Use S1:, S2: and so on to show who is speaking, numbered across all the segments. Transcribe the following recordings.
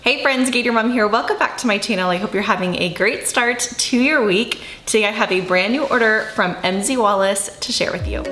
S1: Hey friends, Gator Mom here. Welcome back to my channel. I hope you're having a great start to your week. Today I have a brand new order from MZ Wallace to share with you.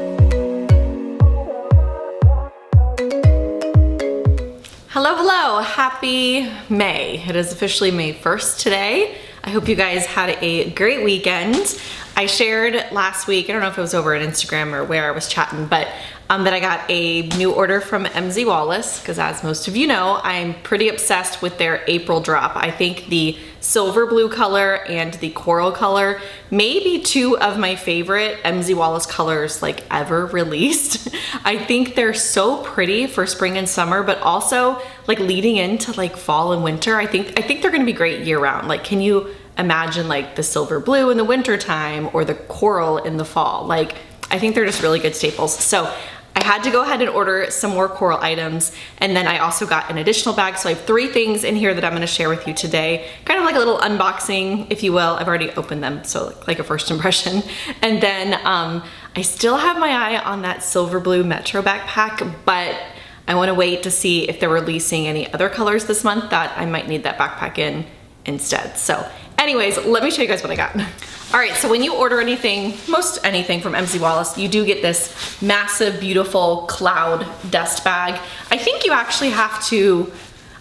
S1: Hello, hello. Happy May. It is officially May 1st today. I hope you guys had a great weekend. I shared last week, I don't know if it was over on Instagram or where I was chatting, but that I got a new order from MZ Wallace, because as most of you know, I'm pretty obsessed with their April drop. I think the silver blue color and the coral color may be two of my favorite MZ Wallace colors like ever released. I think they're so pretty for spring and summer, but also like leading into like fall and winter. I think they're gonna be great year round. Like, can you imagine like the silver blue in the winter time or the coral in the fall? Like, I think they're just really good staples. So I had to go ahead and order some more coral items, and then I also got an additional bag. So I have 3 things in here that I'm gonna share with you today. Kind of like a little unboxing, if you will. I've already opened them, so like a first impression. And then I still have my eye on that silver blue Metro backpack, but I wanna wait to see if they're releasing any other colors this month that I might need that backpack in instead. So anyways, let me show you guys what I got. All right, so when you order anything, most anything from MZ Wallace, you do get this massive, beautiful cloud dust bag. I think you actually have to,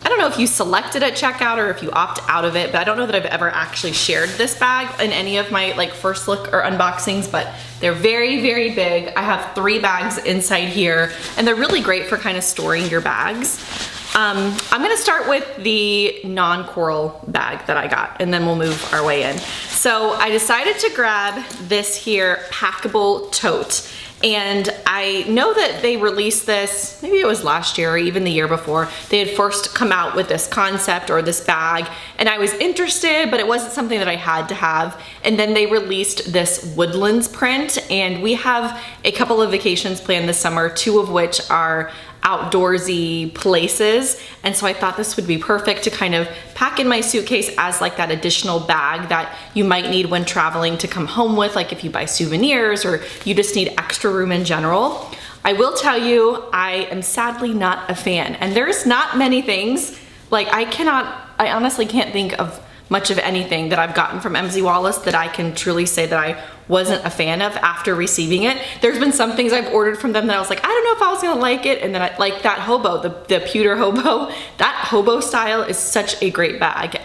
S1: I don't know if you select it at checkout or if you opt out of it, but I don't know that I've ever actually shared this bag in any of my like first look or unboxings, but they're very, very big. I have 3 bags inside here, and they're really great for kind of storing your bags. I'm gonna start with the non-coral bag that I got, and then we'll move our way in. So I decided to grab this here packable tote. And I know that they released this, maybe it was last year or even the year before. They had first come out with this concept or this bag, and I was interested, but it wasn't something that I had to have. And then they released this woodlands print, and we have a couple of vacations planned this summer, 2 of which are outdoorsy places. And so I thought this would be perfect to kind of pack in my suitcase as like that additional bag that you might need when traveling to come home with, like if you buy souvenirs or you just need extra room in general. I will tell you, I am sadly not a fan, and there's not many things, like I honestly can't think of much of anything that I've gotten from MZ Wallace that I can truly say that I wasn't a fan of after receiving it. There's been some things I've ordered from them that I was like, I don't know if I was gonna like it, and then I like that hobo, the pewter hobo. That hobo style is such a great bag.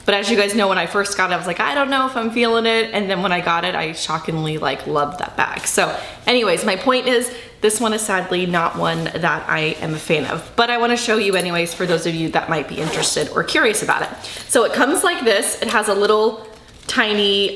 S1: But as you guys know, when I first got it, I was like, I don't know if I'm feeling it, and then when I got it, I shockingly like loved that bag. So anyways, my point is, this one is sadly not one that I am a fan of, but I wanna show you anyways for those of you that might be interested or curious about it. So it comes like this. It has a little tiny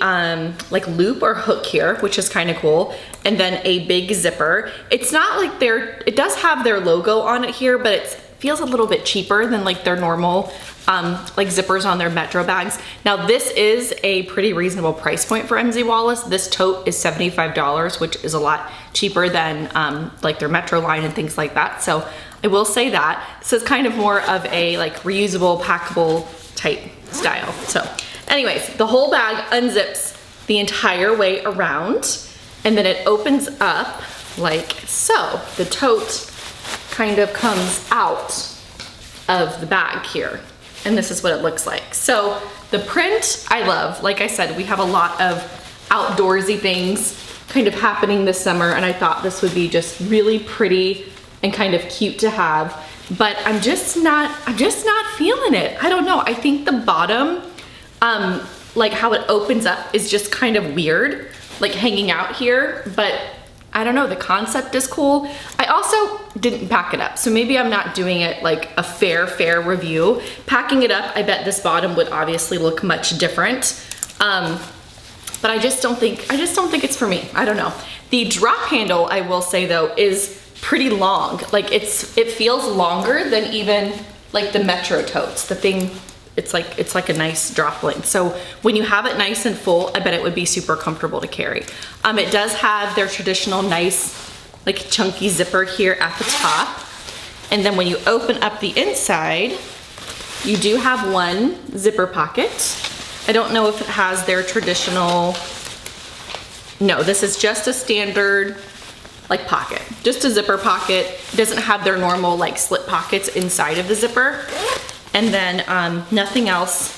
S1: like loop or hook here, which is kind of cool, and then a big zipper. It's not like it does have their logo on it here, but it feels a little bit cheaper than like their normal like zippers on their Metro bags. Now this is a pretty reasonable price point for MZ Wallace. This tote is $75, which is a lot cheaper than like their Metro line and things like that. So I will say that. So it's kind of more of a like reusable, packable type style. So anyways, the whole bag unzips the entire way around, and then it opens up like so. The tote kind of comes out of the bag here, and this is what it looks like. So the print I love. Like I said, we have a lot of outdoorsy things kind of happening this summer, and I thought this would be just really pretty and kind of cute to have, but I'm just not feeling it. I don't know. I think the bottom, like how it opens up is just kind of weird, like hanging out here, but I don't know, the concept is cool. I also didn't pack it up, so maybe I'm not doing it like a fair review. Packing it up, I bet this bottom would obviously look much different, but I just don't think it's for me. I don't know. The drop handle, I will say though, is pretty long. Like it feels longer than even like the Metro totes. The thing, it's like a nice drop length. So when you have it nice and full, I bet it would be super comfortable to carry. It does have their traditional nice, like chunky zipper here at the top. And then when you open up the inside, you do have one zipper pocket. I don't know if it has their traditional, no, this is just a standard like pocket, just a zipper pocket. It doesn't have their normal like slip pockets inside of the zipper. And then nothing else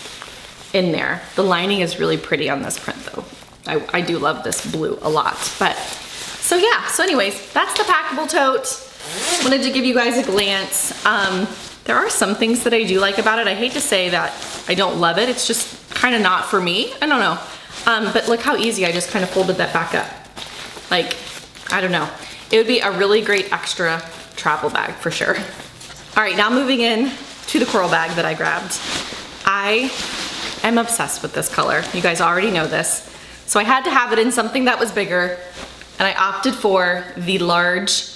S1: in there. The lining is really pretty on this print though. I do love this blue a lot. But so yeah, so anyways, that's the packable tote. Wanted to give you guys a glance. There are some things that I do like about it. I hate to say that I don't love it. It's just kind of not for me. I don't know. But look how easy I just kind of folded that back up. Like, I don't know. It would be a really great extra travel bag for sure. All right, now moving in to the coral bag that I grabbed. I am obsessed with this color. You guys already know this. So I had to have it in something that was bigger, and I opted for the large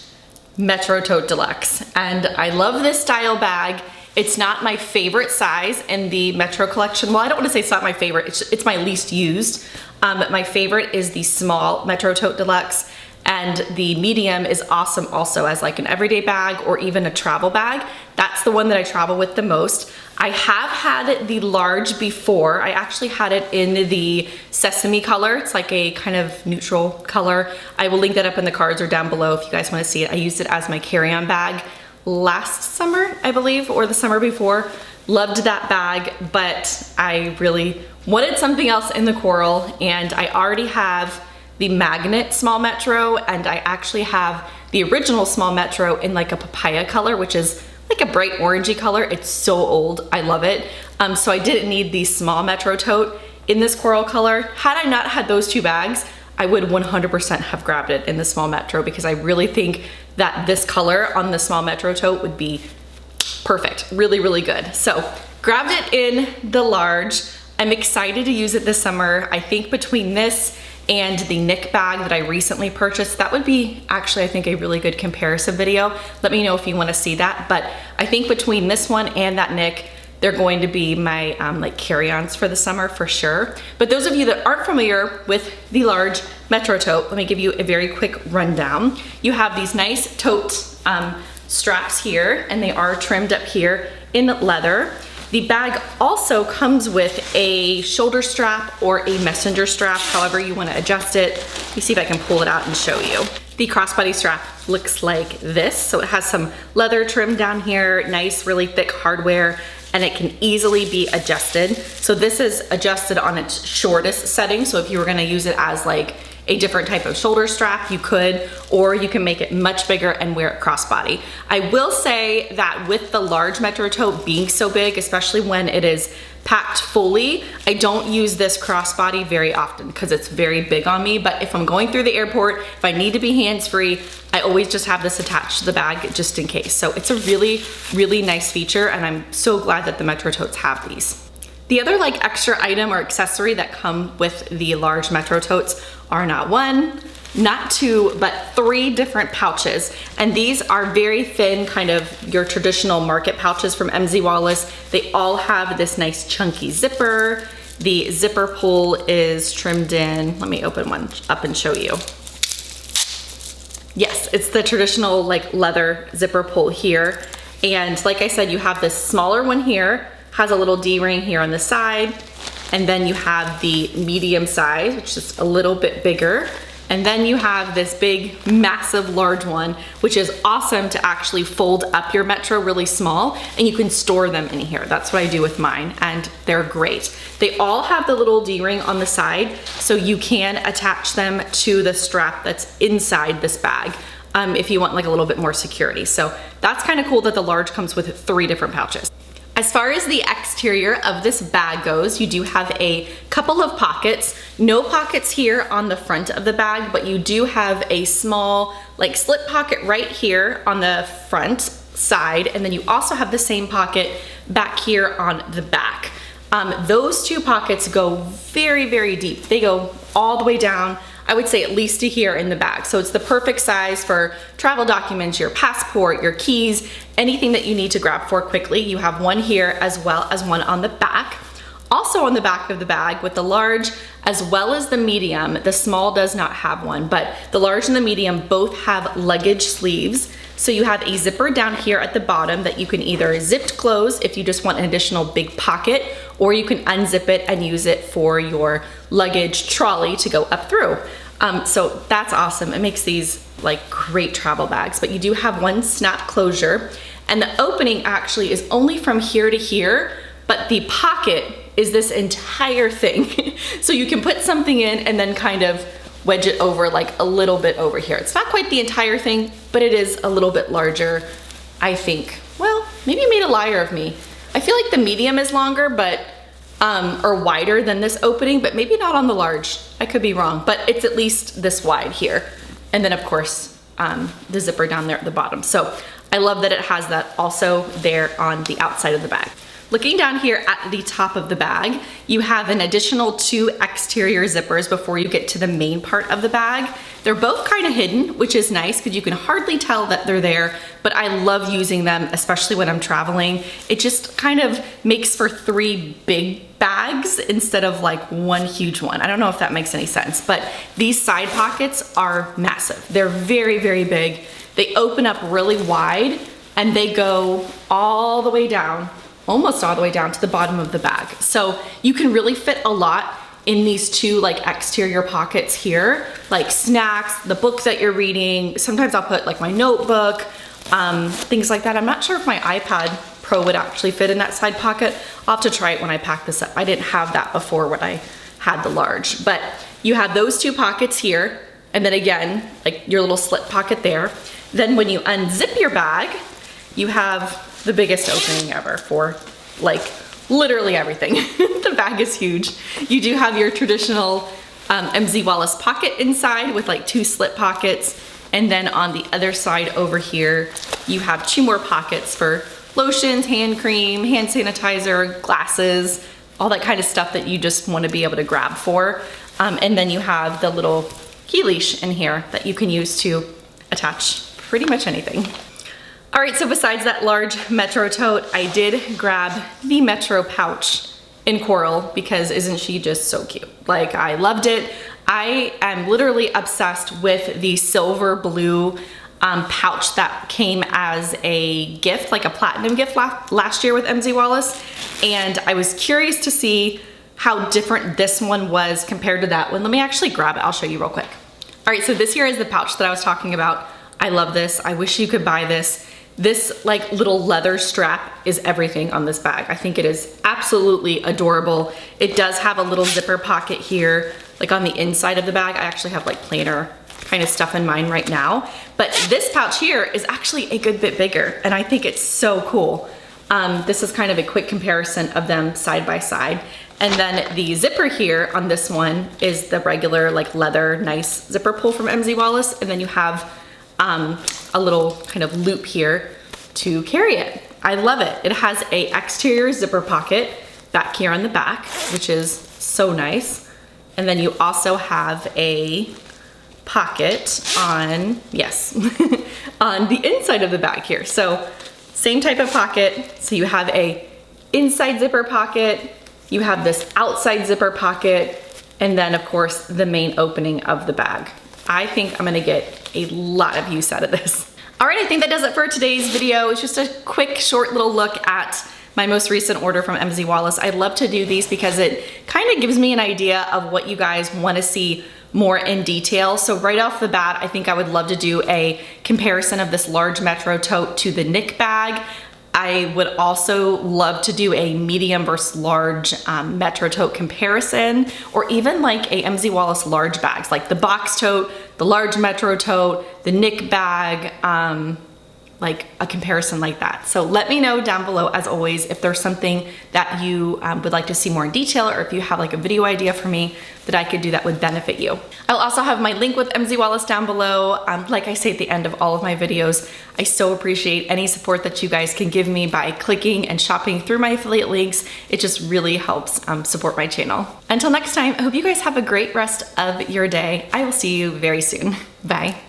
S1: Metro Tote Deluxe. And I love this style bag. It's not my favorite size in the Metro collection. Well, I don't want to say it's not my favorite. It's my least used. But my favorite is the small Metro Tote Deluxe. And the medium is awesome also as like an everyday bag or even a travel bag. That's the one that I travel with the most. I have had the large before. I actually had it in the sesame color. It's like a kind of neutral color. I will link that up in the cards or down below if you guys want to see it. I used it as my carry-on bag last summer, I believe, or the summer before. Loved that bag, but I really wanted something else in the coral, and I already have the magnet small Metro, and I actually have the original small Metro in like a papaya color, which is like a bright orangey color. It's so old, I love it. So I didn't need the small Metro tote in this coral color. Had I not had those two bags, I would 100% have grabbed it in the small Metro because I really think that this color on the small Metro tote would be perfect, really, really good. So grabbed it in the large. I'm excited to use it this summer. I think between this and the Nick bag that I recently purchased, that would be actually, I think, a really good comparison video. Let me know if you want to see that. But I think between this one and that Nick, they're going to be my like carry-ons for the summer for sure. But those of you that aren't familiar with the large Metro tote, let me give you a very quick rundown. You have these nice tote straps here, and they are trimmed up here in leather. The bag also comes with a shoulder strap or a messenger strap, however you want to adjust it. Let me see if I can pull it out and show you. The crossbody strap looks like this. So it has some leather trim down here, nice, really thick hardware, and it can easily be adjusted. So this is adjusted on its shortest setting. So if you were gonna use it as like a different type of shoulder strap, you could, or you can make it much bigger and wear it crossbody. I will say that with the large Metro tote being so big, especially when it is packed fully, I don't use this crossbody very often because it's very big on me. But if I'm going through the airport, if I need to be hands-free, I always just have this attached to the bag just in case. So it's a really, really nice feature, and I'm so glad that the Metro totes have these. The other like extra item or accessory that come with the large Metro totes are not one, not two, but 3 different pouches. And these are very thin, kind of your traditional market pouches from MZ Wallace. They all have this nice chunky zipper. The zipper pull is trimmed in. Let me open one up and show you. Yes, it's the traditional like leather zipper pull here. And like I said, you have this smaller one here, has a little D-ring here on the side. And then you have the medium size, which is a little bit bigger. And then you have this big, massive, large one, which is awesome to actually fold up your Metro really small, and you can store them in here. That's what I do with mine, and they're great. They all have the little D-ring on the side, so you can attach them to the strap that's inside this bag if you want like a little bit more security. So that's kind of cool that the large comes with 3 different pouches. As far as the exterior of this bag goes, you do have a couple of pockets. No pockets here on the front of the bag, but you do have a small like slip pocket right here on the front side, and then you also have the same pocket back here on the back. Those 2 pockets go very, very deep. They go all the way down, I would say at least to here in the bag. So it's the perfect size for travel documents, your passport, your keys, anything that you need to grab for quickly. You have one here as well as one on the back. Also on the back of the bag with the large as well as the medium, the small does not have one, but the large and the medium both have luggage sleeves. So you have a zipper down here at the bottom that you can either zip close if you just want an additional big pocket, or you can unzip it and use it for your luggage trolley to go up through. So that's awesome. It makes these like great travel bags, but you do have one snap closure. And the opening actually is only from here to here, but the pocket is this entire thing. So you can put something in and then kind of wedge it over like a little bit over here. It's not quite the entire thing, but it is a little bit larger, I think. Well, maybe you made a liar of me. I feel like the medium is longer, but or wider than this opening, but maybe not on the large. I could be wrong, but it's at least this wide here. And then of course, the zipper down there at the bottom. So I love that it has that also there on the outside of the bag. Looking down here at the top of the bag, you have an additional 2 exterior zippers before you get to the main part of the bag. They're both kind of hidden, which is nice because you can hardly tell that they're there, but I love using them, especially when I'm traveling. It just kind of makes for 3 big bags instead of like 1 huge one. I don't know if that makes any sense, but these side pockets are massive. They're very, very big. They open up really wide and they go all the way down, almost all the way down to the bottom of the bag. So you can really fit a lot in these 2 like exterior pockets here, like snacks, the book that you're reading. Sometimes I'll put like my notebook, things like that. I'm not sure if my iPad Pro would actually fit in that side pocket. I'll have to try it when I pack this up. I didn't have that before when I had the large, but you have those 2 pockets here. And then again, like your little slit pocket there. Then when you unzip your bag, you have the biggest opening ever for like literally everything. The bag is huge. You do have your traditional MZ Wallace pocket inside with like 2 slit pockets. And then on the other side over here, you have 2 more pockets for lotions, hand cream, hand sanitizer, glasses, all that kind of stuff that you just want to be able to grab for. And then you have the little key leash in here that you can use to attach pretty much anything. All right, so besides that large Metro tote, I did grab the Metro pouch in coral because isn't she just so cute? Like, I loved it. I am literally obsessed with the silver blue pouch that came as a gift, like a platinum gift last year with MZ Wallace. And I was curious to see how different this one was compared to that one. Let me actually grab it. I'll show you real quick. All right, so this here is the pouch that I was talking about. I love this. I wish you could buy this. This like little leather strap is everything on this bag. I think it is absolutely adorable. It does have a little zipper pocket here, like on the inside of the bag. I actually have like planner kind of stuff in mine right now. But this pouch here is actually a good bit bigger and I think it's so cool. This is kind of a quick comparison of them side by side. And then the zipper here on this one is the regular like leather nice zipper pull from MZ Wallace. And then you have a little kind of loop here to carry it. I love it. It has a exterior zipper pocket back here on the back, which is so nice. And then you also have a pocket on, yes, on the inside of the bag here. So same type of pocket. So you have a inside zipper pocket, you have this outside zipper pocket, and then of course the main opening of the bag. I think I'm gonna get a lot of use out of this. All right, I think that does it for today's video. It's just a quick, short little look at my most recent order from MZ Wallace. I love to do these because it kind of gives me an idea of what you guys wanna see more in detail. So right off the bat, I think I would love to do a comparison of this large Metro tote to the Nick bag. I would also love to do a medium versus large Metro tote comparison, or even like a MZ Wallace large bags, like the box tote, the large Metro tote, the Nick bag, like a comparison like that. So let me know down below, as always, if there's something that you would like to see more in detail, or if you have like a video idea for me that I could do that would benefit you. I'll also have my link with MZ Wallace down below. Like I say at the end of all of my videos, I so appreciate any support that you guys can give me by clicking and shopping through my affiliate links. It just really helps support my channel. Until next time, I hope you guys have a great rest of your day. I will see you very soon. Bye.